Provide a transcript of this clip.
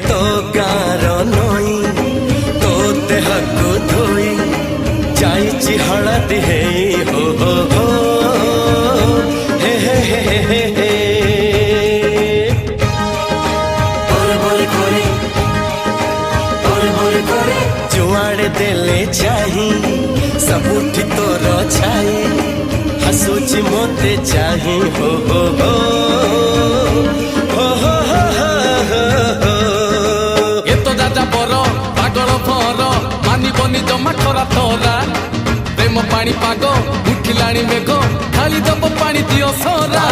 तो गार नई तो देहको धोई जाइची हलदी हे हो हो हे हे हे हे हे जुआड़े देले चाही सबुठी तोर छाई हसुची मोते चाही हो हो हो हो हो हो ये तो दादा बरो पागल भर मानिबनी जमा खरा तोरा प्रेम पानी पाग उठिलाणी मेघ खाली दब पानी दियो सोरा।